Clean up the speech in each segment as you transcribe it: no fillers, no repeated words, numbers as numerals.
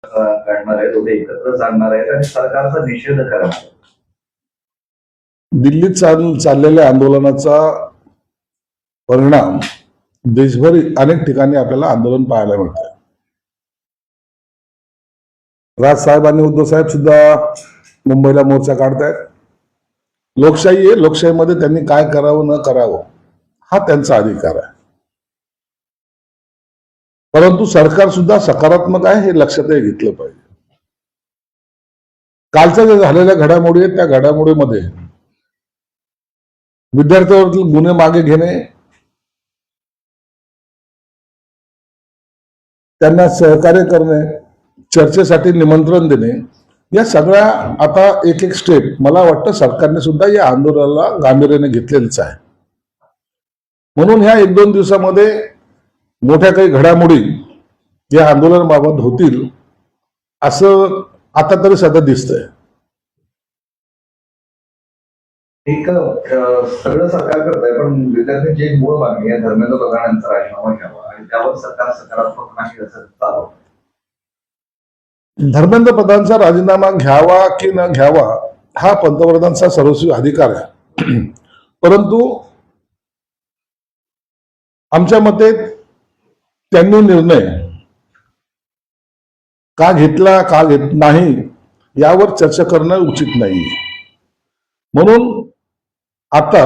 काढणार आहेत, दोघे एकत्र जाणार आहेत आणि सरकारचा निषेध करणार आहेत. दिल्लीत चाललेल्या आंदोलनाचा परिणाम देशभर अनेक ठिकाणी आपल्याला आंदोलन पाहायला मिळतं. राजसाहेब आणि उद्धव साहेब सुद्धा मुंबईला मोर्चा काढतायत. लोकशाही आहे, लोकशाहीमध्ये त्यांनी काय करावं न करावं हा त्यांचा अधिकार आहे. परंतु सरकार सुद्धा सकारात्मक आहे हे लक्षातही घेतलं पाहिजे. कालच्या ज्या झालेल्या घडामोडी आहेत त्या घडामोडीमध्ये विद्यार्थ्यांवरील गुन्हे मागे घेणे, त्यांना सहकार्य करणे, चर्चेसाठी निमंत्रण देणे, या सगळ्या आता एक एक स्टेप मला वाटतं सरकारने सुद्धा या आंदोलनाला गांभीर्याने घेतलेलंच आहे. म्हणून ह्या 1-2 दिवसामध्ये मोठ्या काही घडामोडी या आंदोलनाबाबत होतील असं आता तरी सध्या दिसतंय. एक सगळं सरकार करत आहे, पण विद्यार्थ्यांची एक मूळ मागणी आहे धर्मेंद्र प्रधान यांचा राजीनामा घ्यावा आणि त्यावर सरकार सकारात्मक नाही असं चालू. धर्मेंद्र प्रधानचा राजीनामा घ्यावा की न घ्यावा हा पंतप्रधानांचा सर्वस्वी अधिकार आहे. परंतु आमच्या मते त्यांनी निर्णय का घेतला का घेत नाही यावर चर्चा करणं उचित नाही. म्हणून आता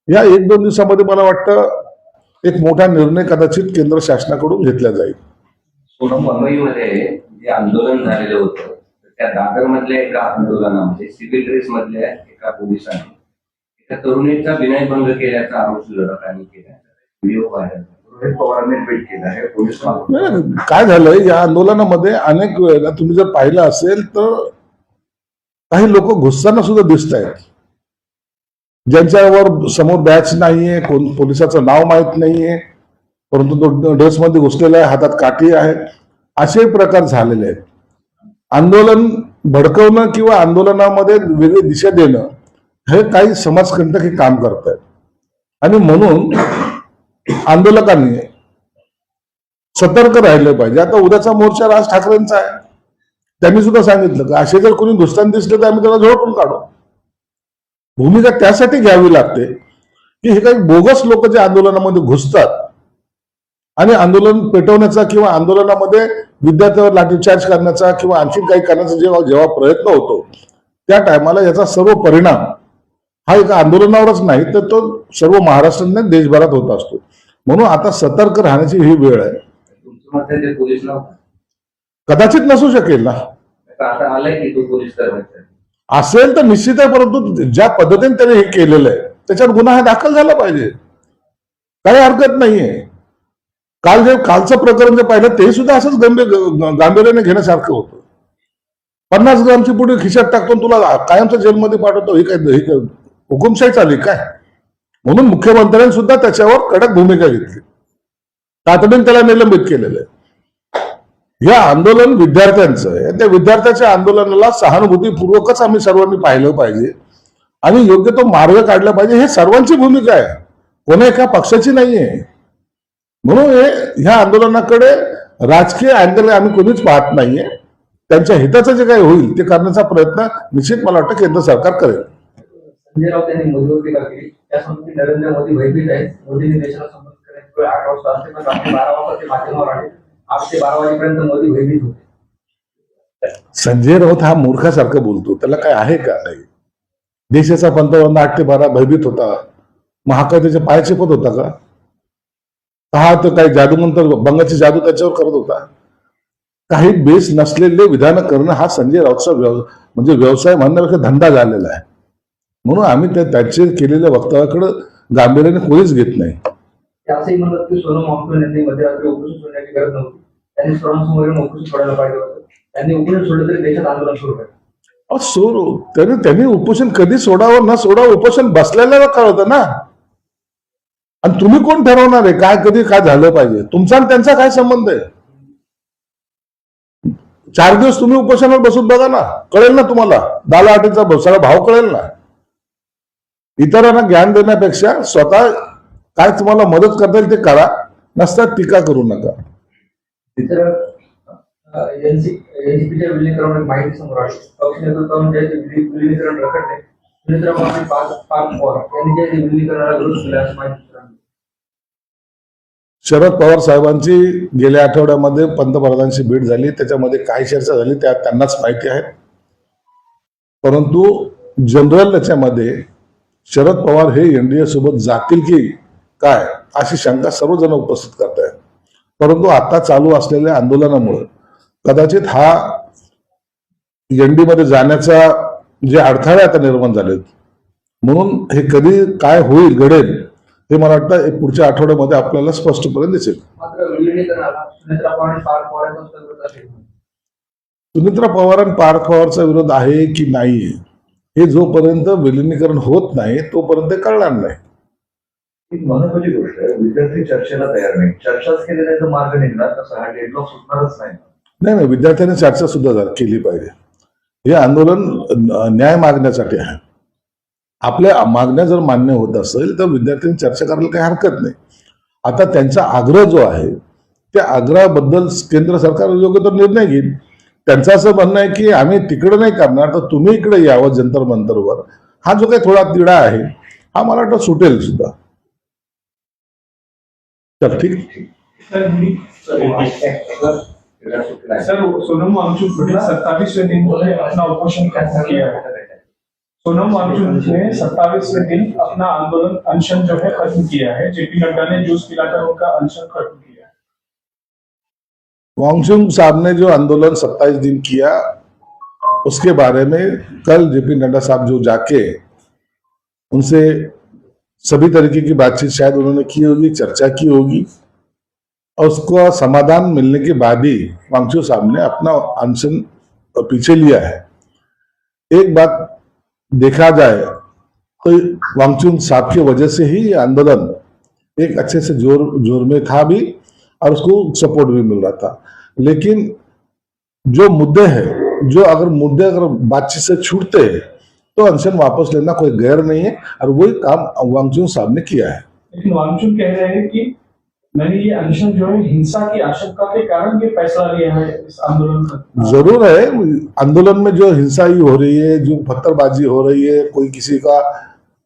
या 1-2 दिवसामध्ये मला वाटतं एक मोठा निर्णय कदाचित केंद्र शासनाकडून घेतला जाईल. सोनम मुंबईमध्ये जे आंदोलन झालेलं होतं त्या दादर मधल्या एका आंदोलनामध्ये सिव्हिल ड्रेस मधल्या एका पोलिसांनी एका तरुणीचा विनयभंग केल्याचा आरोप विरोधकांनी केला. Video viral. रोहित पवारांनी ट्विट केलं आहे. पोलीस काय झालंय या आंदोलनामध्ये अनेक वेळेला तुम्ही जर पाहिलं असेल तर काही लोक घुसताना सुद्धा दिसत आहेत, ज्यांच्यावर समोर बॅच नाहीये, कोण पोलिसाचं नाव माहित नाहीये, परंतु तो ड्रेसमध्ये घुसलेला आहे, हातात काठी आहे, असे प्रकार झालेले आहेत. आंदोलन भडकवणं किंवा आंदोलनामध्ये वेगळी दिशा देणं हे काही समाजकंटक हे काम करत आहेत. आणि म्हणून आंदोलकांनी सतर्क राहिलं पाहिजे. आता उद्याचा मोर्चा राज ठाकरेंचा आहे, त्यांनी सुद्धा सांगितलं की असे जर कोणी घुसताना दिसले तर आम्ही त्याला झोडपून काढू. भूमिका त्यासाठी घ्यावी लागते की हे काही बोगस लोक जे आंदोलनामध्ये घुसतात आणि आंदोलन पेटवण्याचा किंवा आंदोलनामध्ये विद्यार्थ्यांवर लाठीचार्ज करण्याचा किंवा आणखी काही करण्याचा जेव्हा प्रयत्न होतो त्या टायमाला याचा सर्व परिणाम हा एका आंदोलनावरच नाही तर तो सर्व महाराष्ट्राने देशभरात होत असतो. म्हणून आता सतर्क राहण्याची ही वेळ आहे. तुमचं मत ते पोलीस कदाचित नसू शकेल ना, आता आलाय की तो पोलीस कर्मचारी असेल तर निश्चित आहे, परंतु ज्या पद्धतीने त्याने हे केलेलं आहे त्याच्यावर गुन्हा दाखल झाला पाहिजे, काही हरकत नाहीये. कालचं प्रकरण जे पाहिलं ते सुद्धा असंच गांभीर्याने घेण्यासारखं होतं. 50 ग्रामची पुढे खिशात टाकतो तुला कायमच्या जेलमध्ये पाठवतो, ही काय हुकुमशाही चालली काय? म्हणून मुख्यमंत्र्यांनी सुद्धा त्याच्यावर कडक भूमिका घेतली, तातडीने त्याला निलंबित केलेलं आहे. हे आंदोलन विद्यार्थ्यांचं आहे, त्या विद्यार्थ्याच्या आंदोलनाला सहानुभूतीपूर्वकच आम्ही सर्वांनी पाहिलं पाहिजे आणि योग्य तो मार्ग काढला पाहिजे. हे सर्वांची भूमिका आहे, कोणा एका पक्षाची नाहीये. म्हणून ह्या आंदोलनाकडे राजकीय अँगल आम्ही कोणीच पाहत नाहीये. त्यांच्या हिताचं जे काही होईल ते करण्याचा प्रयत्न निश्चित मला वाटतं केंद्र सरकार करेल. संजय राऊत यांनी मोदीवर टीका केली. त्या संबंधी नरेंद्र मोदी भयभीत आहेत. मोदींनी देशाला संबोधित करण्याची वेळ 8 वाजता असते, पण रात्री 12 वाजता ते माध्यमावर आले. 8 ते 12 वाजेपर्यंत मोदी भयभीत होते. संजय राऊत हा मूर्खासारखं बोलतो, त्याला काय आहे का? नाही. देशाचा पंतप्रधान 8 ते 12 भयभीत होता, मग हा काय त्याच्या पाय चिपत होता का? हा तर काही जादूमंतर बंगाची जादू त्याच्यावर करत होता. काही बेस नसलेले विधान करणं हा संजय राऊतचा म्हणजे व्यवसाय म्हणण्यापेक्षा धंदा झालेला आहे. म्हणून आम्ही त्याचे केलेल्या वक्तव्याकडे गांभीर्याने कोणीच घेत नाही. असंही म्हणतात की सोनम वांगचुक यांनी मध्यरात्री उपोषण सोडण्याची गरज नव्हती, त्यांनी सर्वांसमोर उपोषण सोडायला पाहिजे होतं. त्यांनी उपोषण सोडलं तरी देशात आंदोलन सुरू आहे. त्यांनी उपोषण कधी सोडावं न सोडावं, उपोषण बसलेल्याला कळतं ना. आणि तुम्ही कोण ठरवणार आहे काय कधी काय झालं पाहिजे? तुमचा आणि त्यांचा काय संबंध आहे? 4 दिवस तुम्ही उपोषणावर बसून बघा ना, कळेल ना तुम्हाला. दालाआटीचा सगळा भाव कळेल ना. इतरांना ज्ञान देण्यापेक्षा स्वतः काय तुम्हाला मदत करता येईल ते करा, नसता टीका करू नका. एनसीपीच्या विलीनीकरणावर एक माहिती समोर आली. पक्ष नेतृत्वाने जे विलीनीकरण रखडले, सुनेत्रा पवार पार्थ पवार यांनी जे विलीनीकरणाला विरोध केला अशी माहिती समोर आली. शरद पवार साहेबांची गेल्या आठवड्यामध्ये पंतप्रधानांशी भेट झाली, त्याच्यामध्ये काय चर्चा झाली त्या त्यांनाच माहिती आहे. परंतु जनरल त्याच्यामध्ये शरद पवार हे एनडीए सोबत जातील की काय अशी शंका सर्वजण उपस्थित करत आहेत. परंतु आता चालू असलेल्या आंदोलनामुळे कदाचित हा एनडी मध्ये जाण्याचा जे अडथळे आता निर्माण झालेत, म्हणून हे कधी काय होईल घडेल हे मला वाटतं पुढच्या आठवड्यामध्ये आपल्याला स्पष्टपणे दिसेल. मात्र विलीनीकरणाला सुनेत्रा पवार आणि पार्थ पवार यांचा विरोध असेल. सुनेत्रा पवार आणि पार्थ पवारचा विरोध आहे की नाही हे जोपर्यंत विलिनीकरण होत नाही तोपर्यंत कळणार नाही. एक महत्वाची गोष्ट आहे, विद्यार्थी चर्चेला तयार नाही. चर्चाच केली नाही तर मार्ग निघणार तसं हा डेडलॉक सुटणारच नाही. नाही, विद्यार्थ्यांनी चर्चा सुद्धा केली पाहिजे. हे आंदोलन न्याय मागण्यासाठी आहे. आपल्या मागण्या जर मान्य होत असेल तर विद्यार्थ्यांनी चर्चा करायला काही हरकत नाही. आता त्यांचा आग्रह जो आहे त्या आग्रहाबद्दल केंद्र सरकार योग्य तो निर्णय घेईल. त्यांचं असं म्हणणं आहे की आम्ही तिकडे नाही करणार तर तुम्ही इकडे यावं जंतर मंतरवर, हा जो काही थोडा तिढा आहे हा मला वाटतं सुटेल सुद्धा. तर ठीक. सर, सोनम वांगचुक ने 27वें दिन जो है अपना ऑपरेशन खत्म किया है. सोनम वांगचुक ने 27वें दिन अपना आंदोलन अनशन जो है खत्म किया है. जेपी नड्डा ने जूस पिलाकर उनका अनशन खत्म किया है. वांगचुक साहब ने जो आंदोलन 27 दिन किया उसके बारे में कल जेपी नड्डा साहब जो जाके उनसे सभी तरीके की बातचीत शायद उन्होंने की होगी, चर्चा की होगी और उसका समाधान मिलने के बाद ही वांगचुक साहब ने अपना अनशन पीछे लिया है. एक बात देखा जाए तो वांगचुक साहब की वजह से ही ये आंदोलन एक अच्छे से जोर में था भी और उसको सपोर्ट भी मिल रहा था. लेकिन जो मुद्दे हैं, जो अगर बातचीत से छूटते हैं तो अनशन वापस लेना कोई गैर नहीं है और वही काम वांगचुक साहब ने किया है. लेकिन वांगचुक कह रहे हैं कि मैंने ये अनशन जो है हिंसा की आशंका के कारण ये फैसला लिया है इस आंदोलन का. जरूर है, आंदोलन में जो हिंसा ही हो रही है, जो पत्थरबाजी हो रही है, कोई किसी का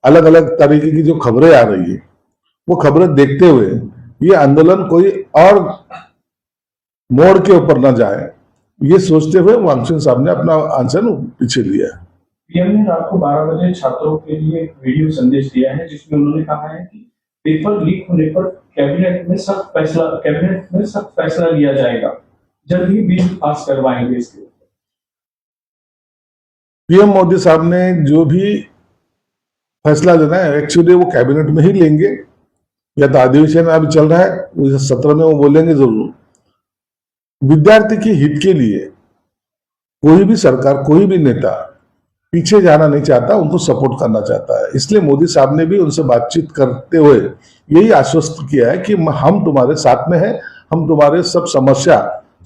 अलग अलग तरीके की जो खबरें आ रही है वो खबरें देखते हुए ये आंदोलन कोई और मोड़ के ऊपर न जाए ये सोचते हुए वांगचुक साहब ने अपना अनशन पीछे लिया. पीएम ने रात को 12 बजे छात्रों के लिए एक वीडियो संदेश दिया है जिसमें उन्होंने कहा है कि पेपर लीक होने पर कैबिनेट में सख्त फैसला लिया जाएगा. जल्द ही बिल पास करवाएंगे इसके ऊपर. पीएम मोदी साहब ने जो भी फैसला लेना है एक्चुअली वो कैबिनेट में ही लेंगे, या तो अधिवेशन अभी चल रहा है सत्र में वो बोलेंगे जरूर. विद्यार्थी के हित के लिए कोई भी सरकार, कोई भी नेता पीछे जाना नहीं चाहता, उनको सपोर्ट करना चाहता है. इसलिए मोदी साहब ने भी उनसे बातचीत करते हुए यही आश्वस्त किया है कि हम तुम्हारे साथ में हैं, हम तुम्हारे सब समस्या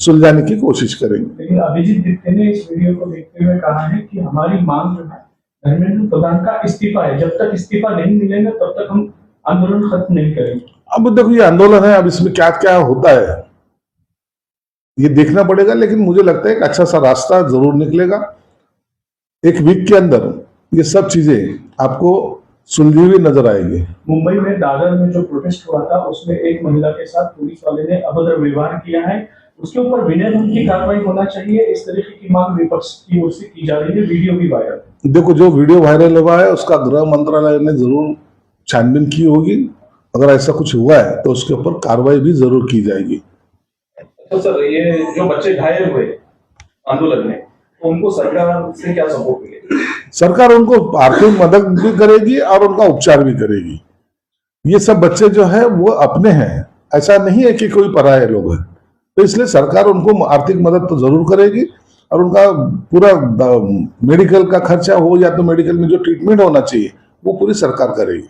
सुलझाने की कोशिश करेंगे. लेकिन अभिजीत दीप्ते ने इस वीडियो को देखते हुए कहा है कि हमारी मांग जो है धर्मेंद्र प्रधान का इस्तीफा है. जब तक इस्तीफा नहीं मिलेगा तब तक हम आंदोलन खत्म नहीं करेंगे. अब देखो ये आंदोलन है, अब इसमें क्या क्या होता है ये देखना पड़ेगा. लेकिन मुझे लगता है एक अच्छा सा रास्ता जरूर निकलेगा. एक वीक के अंदर ये सब चीजें आपको सुलझी हुई नजर आएगी. मुंबई में दादर में जो प्रोटेस्ट हुआ था उसमें एक महिला के साथ पुलिस वाले ने अभद्र व्यवहार किया है. उसके ऊपर विनय दंड की कार्रवाई होना चाहिए, इस तरीके की मांग विपक्ष की ओर से की जा रही है. वीडियो भी वायरल. देखो जो वीडियो वायरल हुआ है उसका गृह मंत्रालय ने जरूर छानबीन की होगी. अगर ऐसा कुछ हुआ है तो उसके ऊपर कार्रवाई भी जरूर की जाएगी. तो सर ये जो बच्चे घायल हुए आंदोलन में तो उनको सरकार से क्या सपोर्ट मिलेगा? सरकार उनको आर्थिक मदद भी करेगी और उनका उपचार भी करेगी. ये सब बच्चे जो है वो अपने हैं, ऐसा नहीं है कि कोई पराये लोग हैं. तो इसलिए सरकार उनको आर्थिक मदद तो जरूर करेगी और उनका पूरा मेडिकल का खर्चा हो या तो मेडिकल में जो ट्रीटमेंट होना चाहिए वो पूरी सरकार करेगी.